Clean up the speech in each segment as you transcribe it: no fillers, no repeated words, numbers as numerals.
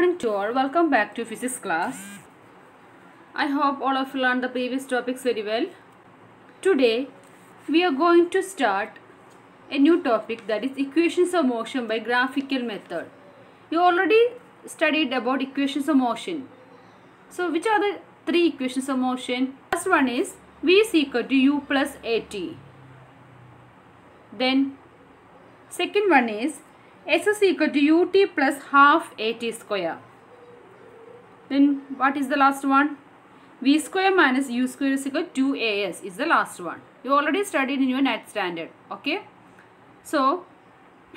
morning to all. Welcome back to physics class. I hope all of you learned the previous topics very well. Today we are going to start a new topic, that is equations of motion by graphical method. You already studied about equations of motion. So which are the three equations of motion? First one is V is equal to U plus AT. Then second one is S is equal to UT plus half AT square. Then what is the last one? V square minus U square is equal to 2AS is the last one. You already studied in your 9th standard. Okay. So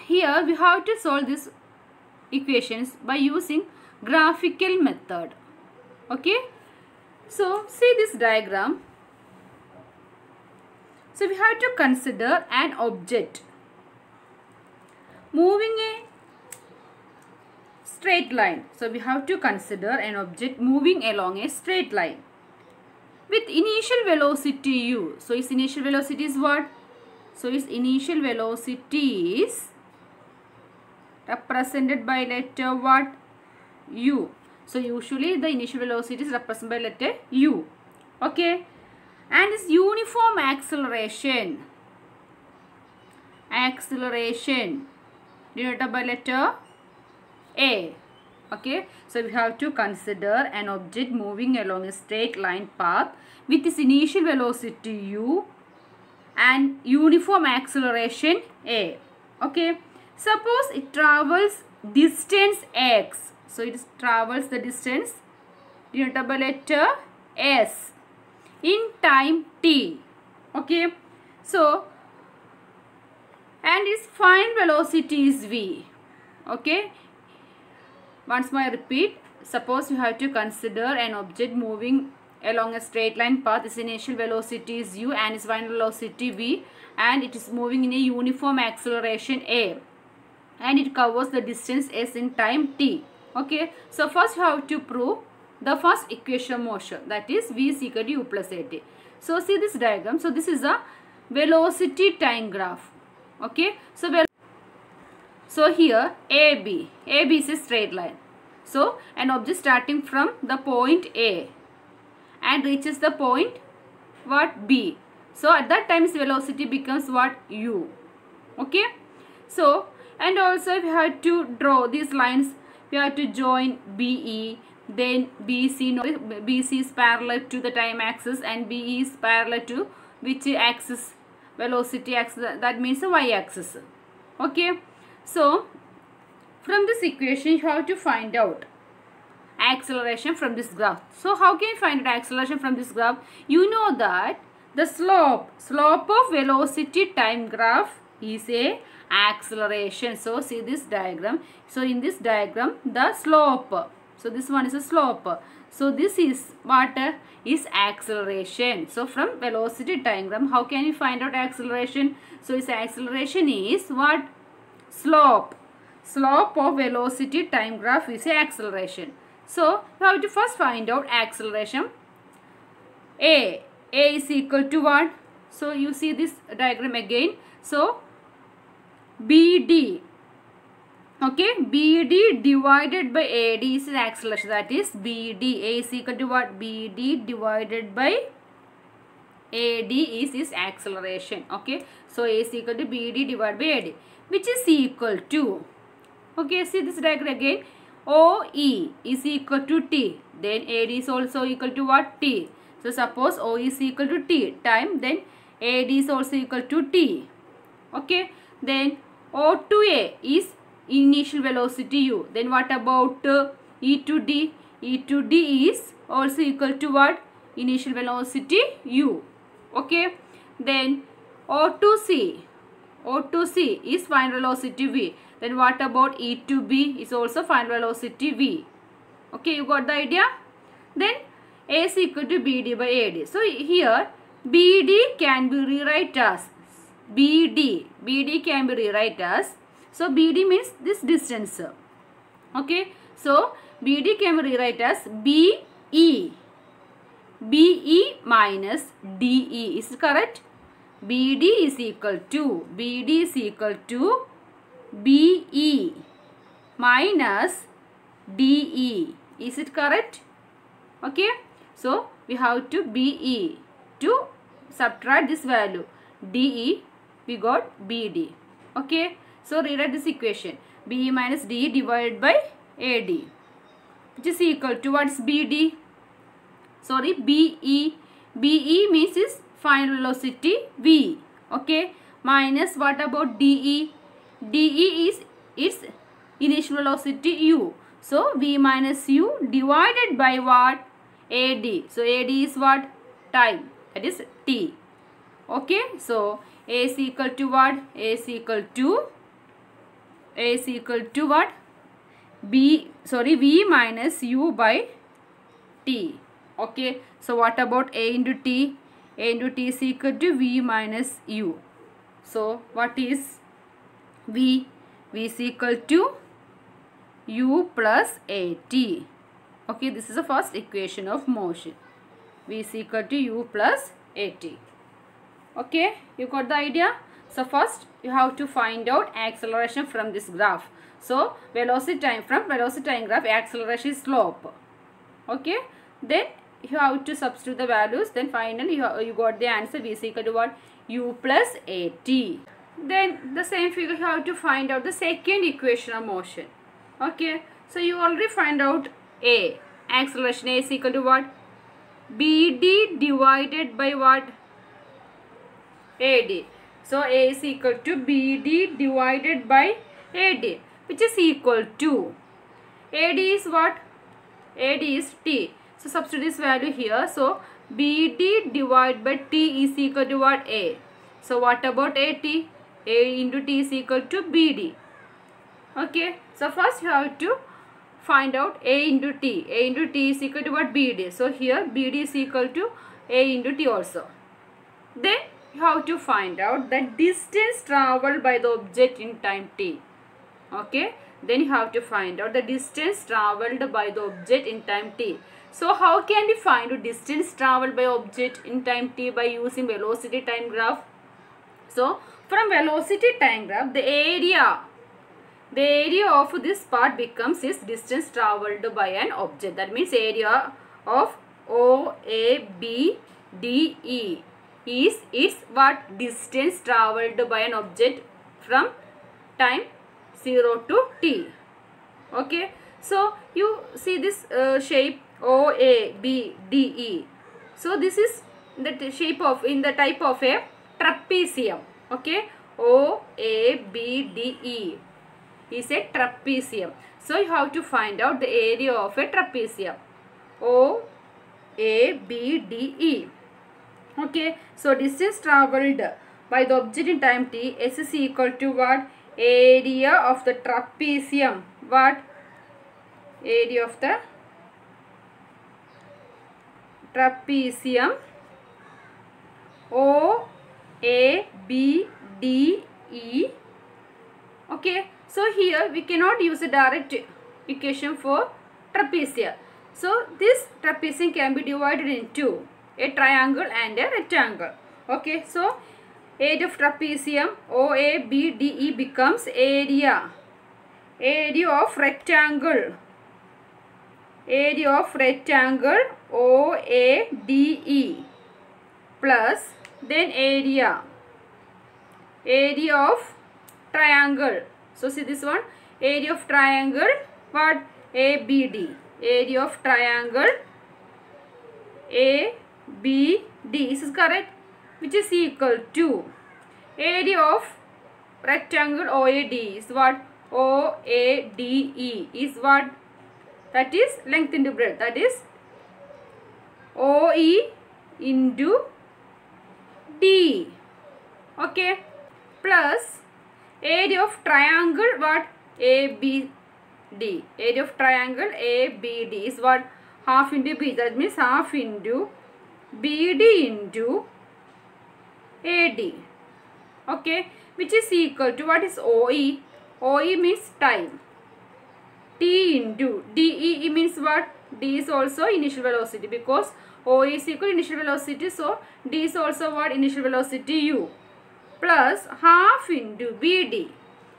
here we have to solve these equations by using graphical method. Okay. So see this diagram. So we have to consider an object moving a straight line. So we have to consider an object moving along a straight line with initial velocity u. So its initial velocity is what? So its initial velocity is represented by letter what? U. So usually the initial velocity is represented by letter u. Okay. And its uniform acceleration denoted by letter A. Okay, so we have to consider an object moving along a straight line path with its initial velocity u and uniform acceleration A. Okay, suppose it travels distance x. So it travels the distance denoted by letter S in time t. Okay, so and its final velocity is v. Okay, once more I repeat, suppose you have to consider an object moving along a straight line path. Its initial velocity is u and its final velocity v, and it is moving in a uniform acceleration a, and it covers the distance s in time t. Okay, so first you have to prove the first equation of motion, that is v is equal to u plus at. So see this diagram. So this is a velocity time graph. Okay, so here AB is a straight line. So an object starting from the point A and reaches the point what? B. So at that time its velocity becomes what? U. Okay, so and also if you have to draw these lines, we have to join BE, then BC. No, BC is parallel to the time axis and BE is parallel to which axis? Velocity axis, that means the y-axis. Okay, so from this equation you have to find out acceleration from this graph. So how can you find out acceleration from this graph? You know that the slope of velocity time graph is a acceleration. So see this diagram. So in this diagram the slope, so this one is a slope. So this is what is acceleration. So from velocity diagram, how can you find out acceleration? So its acceleration is what? Slope of velocity time graph is acceleration. So you have to first find out acceleration. A is equal to what? So you see this diagram again. So BD. Okay, BD divided by AD is acceleration, that is BD. A is equal to what? BD divided by AD is its acceleration. Okay, so A is equal to BD divided by AD, which is equal to, okay, see this diagram again. OE is equal to T, then AD is also equal to what? T. So suppose OE is equal to T time, then AD is also equal to T. Okay, then O to A is initial velocity u. Then what about E to D? E to D is also equal to what? Initial velocity u. Okay, then O to C is final velocity v. Then what about E to B is also final velocity v. Okay, you got the idea? Then A is equal to BD by AD. So here BD can be rewrite as BD can be rewrite as, so BD means this distance. Okay, so BD can be rewrite as BE minus DE. Is it correct? BD is equal to BE minus DE. Is it correct? Okay. So we have to BE. To subtract this value DE, we got BD. Okay. So rewrite this equation. BE minus DE divided by AD, which is equal to what is BD? Sorry, BE. BE means is final velocity V. Okay. Minus what about DE? DE is its initial velocity U. So V minus U divided by what? AD. So AD is what? Time. That is T. Okay. So A is equal to what? A is equal to what? V minus U by T. Okay. So what about A into T? A into T is equal to V minus U. So what is V? V is equal to U plus AT. Okay, this is the first equation of motion. V is equal to U plus AT. Okay, you got the idea? So first you have to find out acceleration from this graph. So velocity time, from velocity time graph, acceleration is slope. Okay, then you have to substitute the values. Then finally you got the answer. V is equal to what? U plus AT. Then the same figure you have to find out the second equation of motion. Okay, so you already find out A. Acceleration A is equal to what? BD divided by what? AD. So A is equal to BD divided by AD, which is equal to AD is what? AD is T. So substitute this value here. So BD divided by T is equal to what? A. So what about AT? A into T is equal to BD. Okay. So first you have to find out A into T. A into T is equal to what? BD. So here BD is equal to A into T also. Then you have to find out the distance traveled by the object in time T. Okay. Then you have to find out the distance traveled by the object in time T. So how can we find the distance traveled by object in time T? By using velocity time graph. So from velocity time graph, the area of this part becomes its distance traveled by an object. That means area of OABDE is its what? Distance traveled by an object from time 0 to T. Okay. So you see this shape OABDE. So this is the shape of, in the type of a trapezium. Okay. OABDE is a trapezium. So you have to find out the area of a trapezium. OABDE. Okay. So distance traveled by the object in time T, S is equal to what? Area of the trapezium. What? Area of the trapezium OABDE. Okay. So here we cannot use a direct equation for trapezium. So this trapezium can be divided into a triangle and a rectangle. Okay. So area of trapezium OABDE becomes area of rectangle. Area of rectangle OADE plus then area of triangle. So see this one, area of triangle what? ABD. Area of triangle ABD. Is this correct? Which is equal to area of rectangle OAD is what? OADE is what? That is length into breadth. That is OE into D. Okay. Plus area of triangle what? ABD. Area of triangle ABD is what? Half into B. That means half into BD into AD. Okay. Which is equal to what is OE? OE means time. T into DE means what? D is also initial velocity, because OE is equal to initial velocity. So D is also what? Initial velocity U. Plus half into BD.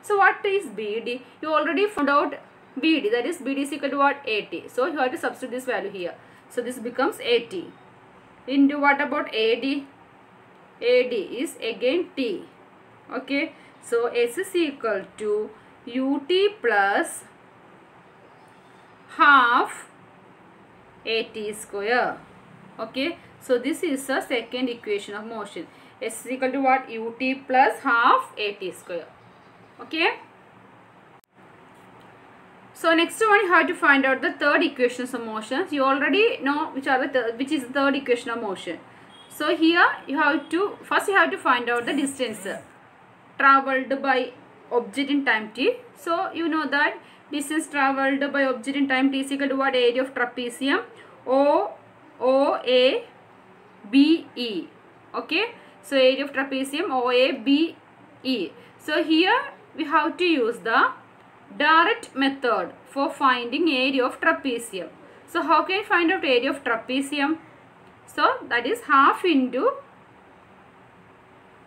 So what is BD? You already found out BD, that is BD is equal to what? AT. So you have to substitute this value here. So this becomes AT into what about AD? AD is again T. Okay, so S is equal to UT plus half AT square. Okay, so this is the second equation of motion. S is equal to what? UT plus half AT square. Okay. So next one you have to find out the third equations of motion. You already know which is the third equation of motion. So here you have to find out the distance traveled by object in time t. So you know that distance traveled by object in time t is equal to what? Area of trapezium OABE. Okay, so area of trapezium OABE. So here we have to use the direct method for finding area of trapezium. So how can you find out area of trapezium? So that is half into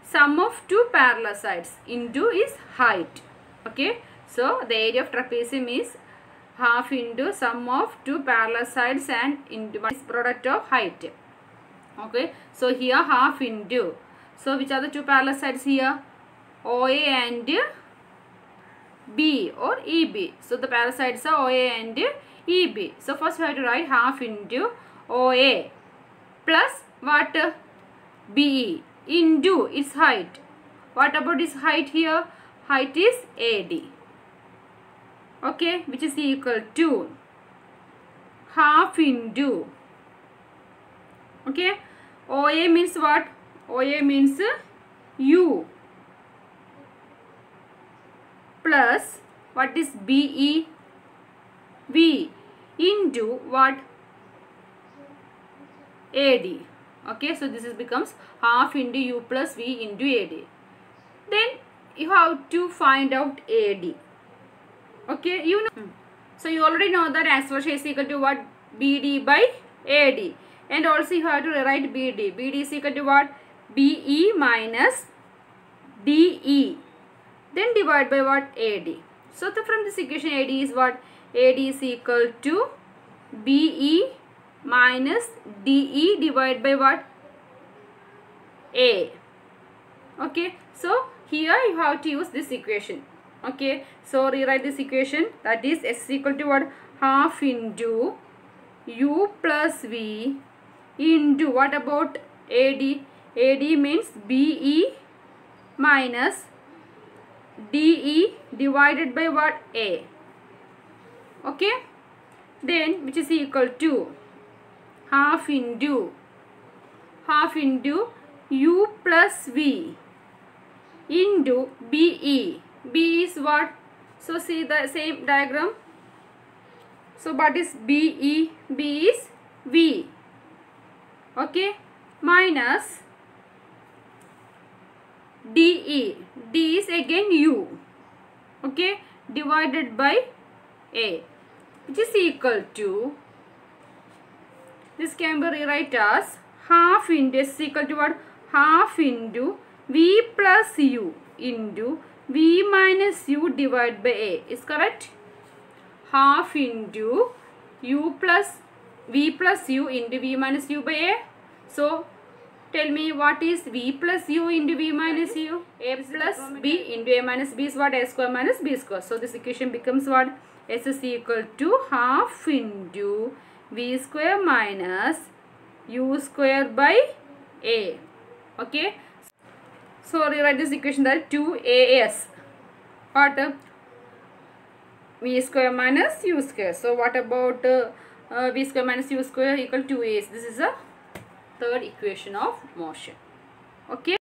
sum of two parallel sides into its height. Okay, so the area of trapezium is half into sum of two parallel sides and into its product of height. Okay, so here half into, so which are the two parallel sides here? OA and B or EB. So the parallel sides are OA and EB. So first we have to write half into OA plus what? BE into its height. What about its height here? Height is AD. Okay, which is equal to half into, okay, OA means what? OA means U plus what is BE? V into what? AD. Okay, so this becomes half into U plus V into AD. Then you have to find out AD. Okay, you know. So you already know that aspiration is equal to what? BD by AD. And also you have to write BD. BD is equal to what? BE minus DE. Then divide by what? AD. So from this equation AD is what? AD is equal to BE minus DE divided by what? A. Okay, so here you have to use this equation. Okay, so rewrite this equation, that is S is equal to what? Half into U plus V into what about AD? AD means BE minus DE divided by what? A. Okay, then which is equal to half into U plus V into BE. B is what? So see the same diagram. So what is BE? B is V. Okay, minus DE. D is again U. Okay, divided by A, which is equal to, this can be rewrite as half into, S is equal to what? Half into V plus U into V minus U divided by A. Is correct? Half into U plus V plus U into V minus U by A. So tell me what is V plus U into V minus U? A plus B into A minus B is what? A square minus B square. So this equation becomes what? S is equal to half into V square minus U square by A. Okay. So rewrite this equation that 2AS. What? V square minus U square. So what about V square minus U square equal to 2AS? This is a third equation of motion. Okay.